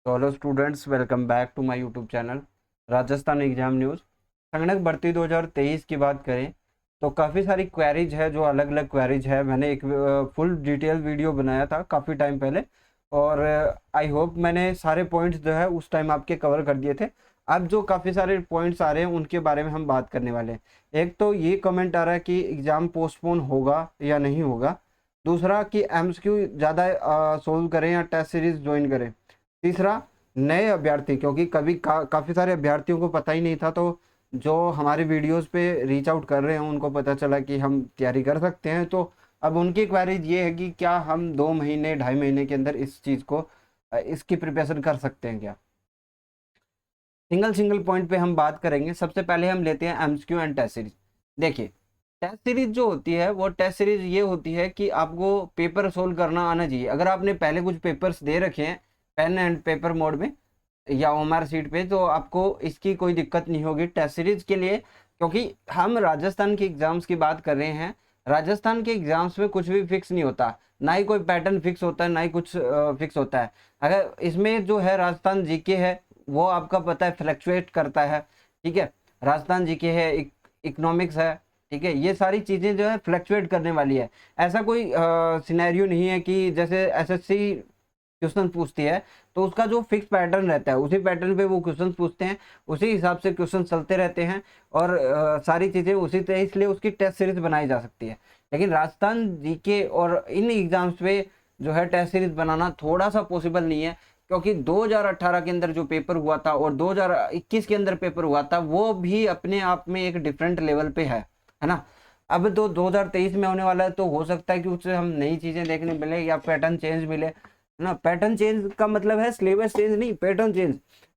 तो hello students, welcome back to my YouTube channel Rajasthan exam news. संगणक भर्ती 2023 की बात करें तो काफ़ी सारी क्वेरीज है, जो अलग अलग क्वेरीज है। मैंने एक फुल डिटेल वीडियो बनाया था काफ़ी टाइम पहले, और आई होप मैंने सारे पॉइंट्स जो है उस टाइम आपके कवर कर दिए थे। अब जो काफ़ी सारे पॉइंट्स आ रहे हैं उनके बारे में हम बात करने वाले हैं। एक तो ये कमेंट आ रहा है कि एग्ज़ाम पोस्टपोन होगा या नहीं होगा। दूसरा कि एमसीक्यू ज़्यादा सोल्व करें या टेस्ट सीरीज ज्वाइन करें। तीसरा, नए अभ्यर्थी, क्योंकि काफ़ी सारे अभ्यर्थियों को पता ही नहीं था, तो जो हमारे वीडियोस पे रीच आउट कर रहे हैं उनको पता चला कि हम तैयारी कर सकते हैं। तो अब उनकी क्वेरीज ये है कि क्या हम 2 महीने 2.5 महीने के अंदर इस चीज़ को इसकी प्रिपरेशन कर सकते हैं क्या। सिंगल सिंगल पॉइंट पे हम बात करेंगे। सबसे पहले हम लेते हैं एमसीक्यू एंड टेस्ट सीरीज। देखिए, टेस्ट सीरीज जो होती है वो टेस्ट सीरीज ये होती है कि आपको पेपर सोल्व करना आना चाहिए। अगर आपने पहले कुछ पेपर्स दे रखे हैं पेन एंड पेपर मोड में या ओएमआर सीट पे, तो आपको इसकी कोई दिक्कत नहीं होगी टेस्ट सीरीज के लिए, क्योंकि हम राजस्थान के एग्जाम्स की बात कर रहे हैं। राजस्थान के एग्जाम्स में कुछ भी फिक्स नहीं होता, ना ही कोई पैटर्न फिक्स होता है, ना ही कुछ फिक्स होता है। अगर इसमें जो है राजस्थान जीके है, वो आपका पता है फ्लक्चुएट करता है। ठीक है, राजस्थान जीके है, इकोनॉमिक्स है। ठीक है, ये सारी चीज़ें जो है फ्लक्चुएट करने वाली है। ऐसा कोई सिनेरियो नहीं है कि जैसे एसएससी क्वेश्चन पूछती है तो उसका जो फिक्स पैटर्न रहता है उसी पैटर्न पे वो क्वेश्चन पूछते हैं, उसी हिसाब से क्वेश्चन चलते रहते हैं, और सारी चीज़ें उसी तरह, इसलिए उसकी टेस्ट सीरीज बनाई जा सकती है। लेकिन राजस्थान जीके और इन एग्जाम्स पे जो है टेस्ट सीरीज बनाना थोड़ा सा पॉसिबल नहीं है, क्योंकि 2018 के अंदर जो पेपर हुआ था और 2021 के अंदर पेपर हुआ था वो भी अपने आप में एक डिफरेंट लेवल पे है ना। अब तो 2023 में होने वाला है, तो हो सकता है कि उससे हम नई चीज़ें देखने मिले या पैटर्न चेंज मिले ना। पैटर्न चेंज का मतलब है सिलेबस चेंज नहीं, पैटर्न चेंज।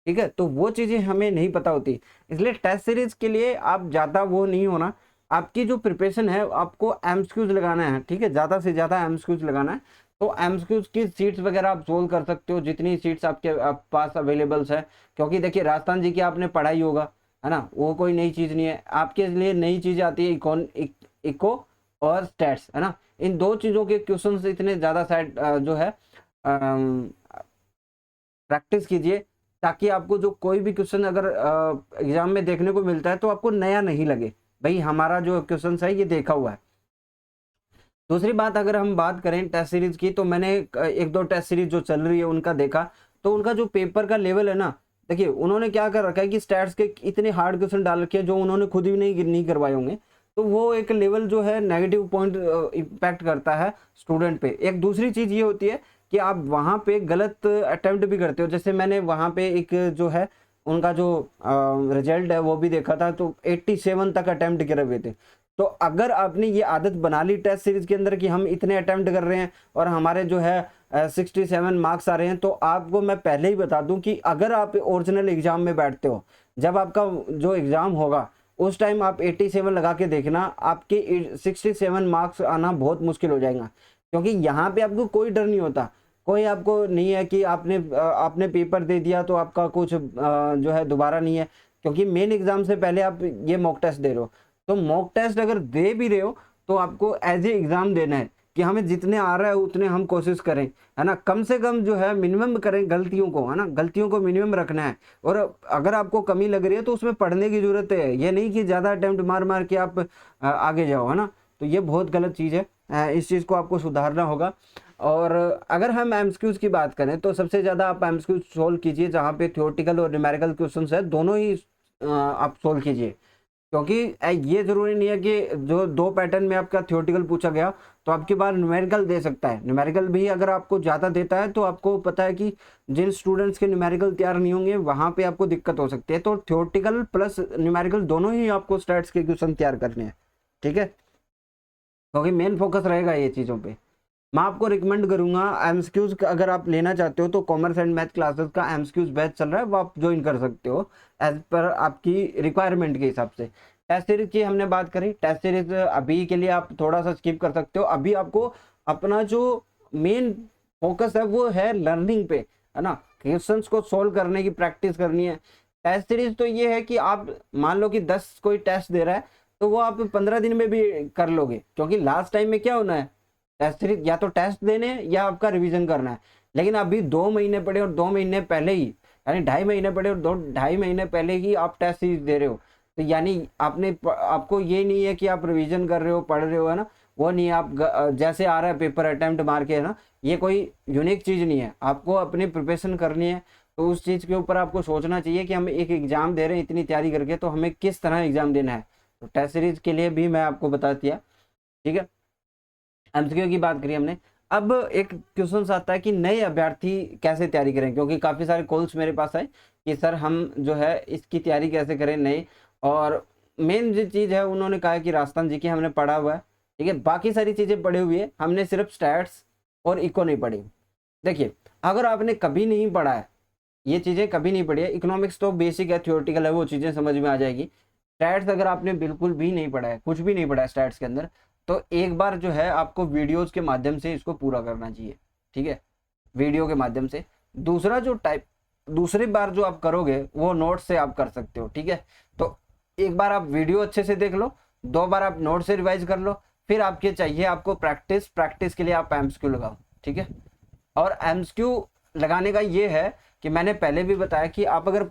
ठीक है, तो वो चीज़ें हमें नहीं पता होती, इसलिए टेस्ट सीरीज के लिए आप ज़्यादा वो नहीं होना। आपकी जो प्रिपरेशन है आपको एमसीक्यूज लगाना है। ठीक है, ज़्यादा से ज़्यादा एमसीक्यूज लगाना है। तो एमसीक्यूज की सीट्स वगैरह आप सोल्व कर सकते हो जितनी सीट्स आप पास अवेलेबल्स है। क्योंकि देखिए, राजस्थान जी की आपने पढ़ाई होगा, है ना, वो कोई नई चीज़ नहीं है आपके लिए। नई चीज़ आती है इको और स्टैट्स, है ना। इन दो चीज़ों के क्वेश्चंस इतने ज़्यादा साइड जो है प्रैक्टिस कीजिए, ताकि आपको जो कोई भी क्वेश्चन अगर एग्जाम में देखने को मिलता है तो आपको नया नहीं लगे, भाई हमारा जो क्वेश्चन है ये देखा हुआ है। दूसरी बात, अगर हम बात करें टेस्ट सीरीज की, तो मैंने एक दो टेस्ट सीरीज जो चल रही है उनका देखा, तो उनका जो पेपर का लेवल है ना, देखिए उन्होंने क्या कर रखा है कि स्टैट्स के इतने हार्ड क्वेश्चन डाल रखे हैं जो उन्होंने खुद भी नहीं करवाए होंगे। तो वो एक लेवल जो है नेगेटिव पॉइंट इम्पैक्ट करता है स्टूडेंट पे। एक दूसरी चीज़ ये होती है कि आप वहाँ पे गलत अटेम्प्ट भी करते हो। जैसे मैंने वहाँ पे एक जो है उनका जो रिजल्ट है वो भी देखा था, तो 87 तक अटेम्प्ट करे हुए थे। तो अगर आपने ये आदत बना ली टेस्ट सीरीज के अंदर कि हम इतने अटेम्प्ट कर रहे हैं और हमारे जो है 67 मार्क्स आ रहे हैं, तो आपको मैं पहले ही बता दूं कि अगर आप ओरिजिनल एग्जाम में बैठते हो, जब आपका जो एग्जाम होगा उस टाइम आप 87 लगा के देखना, आपके 67 मार्क्स आना बहुत मुश्किल हो जाएगा। क्योंकि यहाँ पे आपको कोई डर नहीं होता, कोई आपको नहीं है कि आपने पेपर दे दिया तो आपका कुछ जो है दोबारा नहीं है। क्योंकि मेन एग्जाम से पहले आप ये मॉक टेस्ट दे रहे हो, तो मॉक टेस्ट अगर दे भी रहे हो तो आपको एज ए एग्जाम देना है कि हमें जितने आ रहा है उतने हम कोशिश करें, है ना। कम से कम जो है मिनिमम करें गलतियों को, है ना, गलतियों को मिनिमम रखना है। और अगर आपको कमी लग रही है तो उसमें पढ़ने की जरूरत है, ये नहीं कि ज़्यादा अटेम्प्ट मार मार के आप आगे जाओ, है ना। तो ये बहुत गलत चीज़ है, इस चीज़ को आपको सुधारना होगा। और अगर हम एमसीक्यूज की बात करें तो सबसे ज़्यादा आप एमसीक्यूज सोल्व कीजिए जहाँ पे थ्योरेटिकल और न्यूमेरिकल क्वेश्चंस है, दोनों ही आप सोल्व कीजिए। क्योंकि ये जरूरी नहीं है कि जो दो पैटर्न में आपका थ्योरेटिकल पूछा गया तो आपके पास न्यूमेरिकल दे सकता है। न्यूमेरिकल भी अगर आपको ज़्यादा देता है तो आपको पता है कि जिन स्टूडेंट्स के न्यूमेरिकल तैयार नहीं होंगे वहाँ पे आपको दिक्कत हो सकती है। तो थ्योरेटिकल प्लस न्यूमेरिकल दोनों ही आपको स्टैट्स के क्वेश्चन तैयार करने हैं। ठीक है, क्योंकि मेन फोकस रहेगा ये चीज़ों पे। मैं आपको रिकमेंड करूंगा एमसीक्यूज अगर आप लेना चाहते हो तो कॉमर्स एंड मैथ क्लासेस का एमसीक्यूज बैच चल रहा है, वो आप ज्वाइन कर सकते हो एज पर आपकी रिक्वायरमेंट के हिसाब से। टेस्ट सीरीज की हमने बात करी, टेस्ट सीरीज अभी के लिए आप थोड़ा सा स्किप कर सकते हो। अभी आपको अपना जो मेन फोकस है वो है लर्निंग पे, है ना, क्वेश्चंस को सोल्व करने की प्रैक्टिस करनी है। टेस्ट सीरीज तो ये है कि आप मान लो कि 10 कोई टेस्ट दे रहा है तो वो आप 15 दिन में भी कर लोगे, क्योंकि लास्ट टाइम में क्या होना है, टेस्ट सीरीज या तो टेस्ट देने हैं या आपका रिवीजन करना है। लेकिन अभी 2 महीने पड़े और 2 महीने पहले ही, यानी 2.5 महीने पड़े और 2-2.5 महीने पहले ही आप टेस्ट सीरीज दे रहे हो, तो यानी आपको ये नहीं है कि आप रिवीजन कर रहे हो, पढ़ रहे हो, है ना, वो नहीं है। आप जैसे आ रहा है पेपर अटेम्प्ट मार के, है ना, ये कोई यूनिक चीज़ नहीं है, आपको अपनी प्रिपरेशन करनी है। तो उस चीज़ के ऊपर आपको सोचना चाहिए कि हम एक एग्ज़ाम दे रहे हैं इतनी तैयारी करके, तो हमें किस तरह एग्ज़ाम देना है। तो टेस्ट सीरीज के लिए भी मैं आपको बता दिया, ठीक है। एमसीक्यू की बात करी हमने। अब एक क्वेश्चन आता है कि नए अभ्यर्थी कैसे तैयारी करें, क्योंकि काफ़ी सारे कॉल्स मेरे पास आए कि सर हम जो है इसकी तैयारी कैसे करें नए। और मेन जो चीज़ है, उन्होंने कहा कि राजस्थान जी की हमने पढ़ा हुआ है, ठीक है, बाकी सारी चीज़ें पढ़ी हुई है, हमने सिर्फ स्टैट्स और इको नहीं पढ़ी। देखिए, अगर आपने कभी नहीं पढ़ा है, ये चीज़ें कभी नहीं पढ़ी है, इकोनॉमिक्स तो बेसिक है, थ्योरेटिकल है, वो चीज़ें समझ में आ जाएगी। स्टैट्स अगर आपने बिल्कुल भी नहीं पढ़ा है, कुछ भी नहीं पढ़ा है स्टैट्स के अंदर, तो एक बार जो है आपको वीडियोज़ के माध्यम से इसको पूरा करना चाहिए, ठीक है, वीडियो के माध्यम से। दूसरी बार जो आप करोगे वो नोट से आप कर सकते हो, ठीक है। तो एक बार आप वीडियो अच्छे से देख लो, 2 बार आप नोट से रिवाइज कर लो, फिर आपके चाहिए आपको प्रैक्टिस के लिए आप एमसीक्यू लगाओ, ठीक है। और एमसीक्यू लगाने का ये है कि मैंने पहले भी बताया कि आप अगर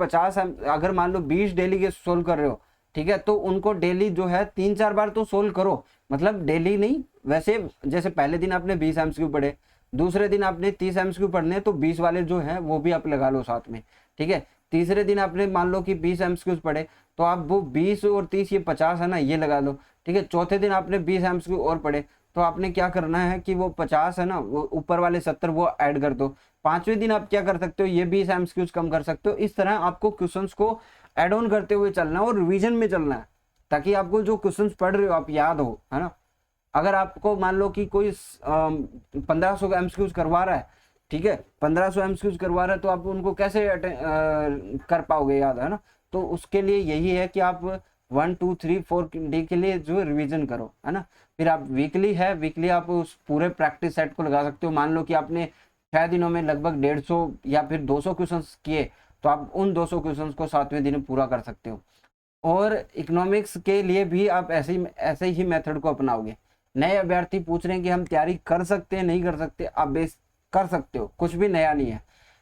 अगर मान लो 20 डेली के सोल्व कर रहे हो, ठीक है, तो उनको डेली जो है 3-4 बार तो सोल्व करो, मतलब डेली नहीं, वैसे जैसे पहले दिन आपने 20 एमसीक्यू पढ़े, दूसरे दिन आपने 30 एमसीक्यू पढ़ने, तो 20 वाले जो हैं वो भी आप लगा लो साथ में, ठीक है। तीसरे दिन आपने मान लो कि 20 एमसीक्यूज पढ़े, तो आप वो 20 और 30 ये 50 है ना, ये लगा लो, ठीक है। चौथे दिन आपने 20 एमसीक्यू और पढ़े, तो आपने क्या करना है कि वो 50 है ना, वो ऊपर वाले 70 वो ऐड कर दो। पांचवें दिन आप क्या कर सकते हो, ये 20 एमसीक्यूज कम कर सकते हो। इस तरह आपको क्वेश्चंस को ऐड ऑन करते हुए चलना है और रिवीजन में चलना है, ताकि आपको जो क्वेश्चंस पढ़ रहे हो आप याद हो, है ना। अगर आपको मान लो कि कोई 1500 एमसीक्यूज करवा रहा है, ठीक है, 1500 एमसीक्यूज करवा रहा है, तो आप उनको कैसे कर पाओगे याद, है ना। तो उसके लिए यही है कि आप 1 2 3 4 डे के लिए जो रिवीजन करो, है ना। फिर आप वीकली आप उस पूरे प्रैक्टिस सेट को लगा सकते हो। मान लो कि आपने 6 दिनों में लगभग 150 या फिर 200 क्वेश्चन किए, तो आप उन 200 क्वेश्चन को 7वें दिन पूरा कर सकते हो। और इकोनॉमिक्स के लिए भी आप ऐसे ही मेथड को अपनाओगे। नए अभ्यर्थी पूछ रहे हैं कि हम तैयारी कर सकते हैं नहीं कर सकते, आप बेस कर सकते हो, कुछ भी नया नहीं है।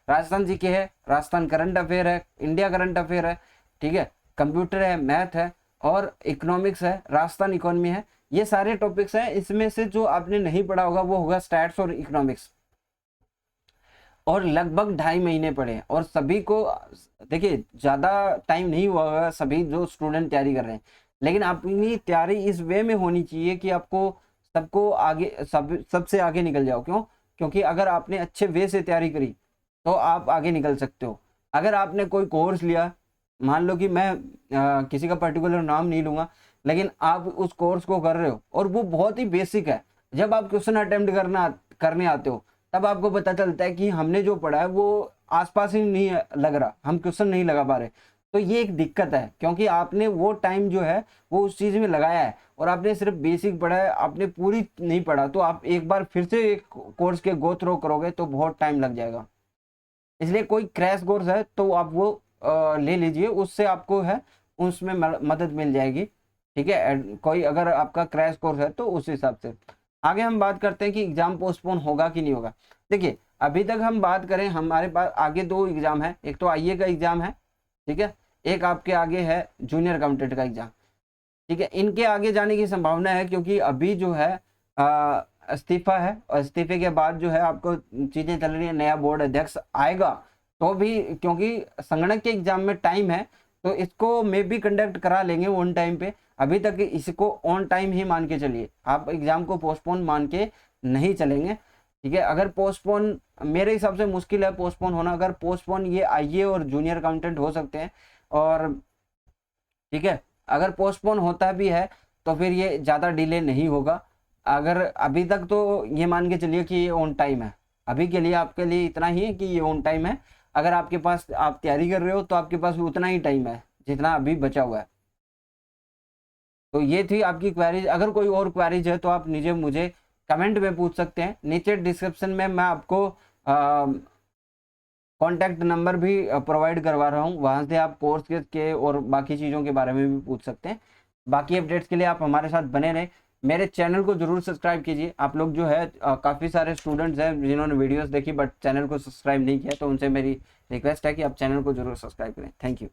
राजस्थान जी के है, राजस्थान करंट अफेयर है, इंडिया करंट अफेयर है, ठीक है, कंप्यूटर है, मैथ है और इकोनॉमिक्स है, राजस्थान इकोनॉमी है, ये सारे टॉपिक्स हैं। इसमें से जो आपने नहीं पढ़ा होगा वो होगा स्टैट्स और इकोनॉमिक्स, और लगभग 2.5 महीने पढ़े हैं। और सभी को देखिए ज़्यादा टाइम नहीं हुआ होगा सभी जो स्टूडेंट तैयारी कर रहे हैं, लेकिन अपनी तैयारी इस वे में होनी चाहिए कि आपको सबको आगे सबसे आगे निकल जाओ। क्यों? क्योंकि अगर आपने अच्छे वे से तैयारी करी तो आप आगे निकल सकते हो। अगर आपने कोई कोर्स लिया, मान लो कि मैं किसी का पर्टिकुलर नाम नहीं लूँगा, लेकिन आप उस कोर्स को कर रहे हो और वो बहुत ही बेसिक है, जब आप क्वेश्चन अटेम्प्ट करने आते हो तब आपको पता चलता है कि हमने जो पढ़ा है वो आसपास ही नहीं लग रहा, हम क्वेश्चन नहीं लगा पा रहे। तो ये एक दिक्कत है, क्योंकि आपने वो टाइम जो है वो उस चीज़ में लगाया है और आपने सिर्फ बेसिक पढ़ा है, आपने पूरी नहीं पढ़ा। तो आप एक बार फिर से एक कोर्स के गो थ्रो करोगे तो बहुत टाइम लग जाएगा। इसलिए कोई क्रैश कोर्स है तो आप वो ले लीजिए, उससे आपको है उसमें मदद मिल जाएगी, ठीक है। कोई अगर आपका क्रैश कोर्स है तो उस हिसाब से। आगे हम बात करते हैं कि एग्जाम पोस्टपोन होगा कि नहीं होगा। देखिए, अभी तक हम बात करें, हमारे पास आगे 2 एग्जाम है, एक तो आईए का एग्जाम है, ठीक है, एक आपके आगे है जूनियर अकाउंटेंट का एग्जाम, ठीक है। इनके आगे जाने की संभावना है क्योंकि अभी जो है इस्तीफा है, और इस्तीफे के बाद जो है आपको चीजें चल रही है, नया बोर्ड अध्यक्ष आएगा, तो भी क्योंकि संगणक के एग्जाम में टाइम है तो इसको मे भी कंडक्ट करा लेंगे ऑन टाइम पे। अभी तक इसको ऑन टाइम ही मान के चलिए, आप एग्जाम को पोस्टपोन मान के नहीं चलेंगे, ठीक है। अगर पोस्टपोन, मेरे हिसाब से मुश्किल है पोस्टपोन होना। अगर पोस्टपोन ये आईए और जूनियर अकाउंटेंट हो सकते हैं, और ठीक है, अगर पोस्टपोन होता भी है तो फिर ये ज़्यादा डिले नहीं होगा। अगर अभी तक तो ये मान के चलिए कि ये ऑन टाइम है, अभी के लिए आपके लिए इतना ही है कि ये ऑन टाइम है। अगर आपके पास, आप तैयारी कर रहे हो तो आपके पास भी उतना ही टाइम है जितना अभी बचा हुआ है। तो ये थी आपकी क्वेरीज। अगर कोई और क्वेरीज है तो आप मुझे कमेंट में पूछ सकते हैं। नीचे डिस्क्रिप्शन में मैं आपको कॉन्टैक्ट नंबर भी प्रोवाइड करवा रहा हूँ, वहाँ से आप कोर्स के और बाकी चीज़ों के बारे में भी पूछ सकते हैं। बाकी अपडेट्स के लिए आप हमारे साथ बने रहें। मेरे चैनल को जरूर सब्सक्राइब कीजिए। आप लोग जो है काफ़ी सारे स्टूडेंट्स हैं जिन्होंने वीडियोस देखी बट चैनल को सब्सक्राइब नहीं किया, तो उनसे मेरी रिक्वेस्ट है कि आप चैनल को जरूर सब्सक्राइब करें। Thank you.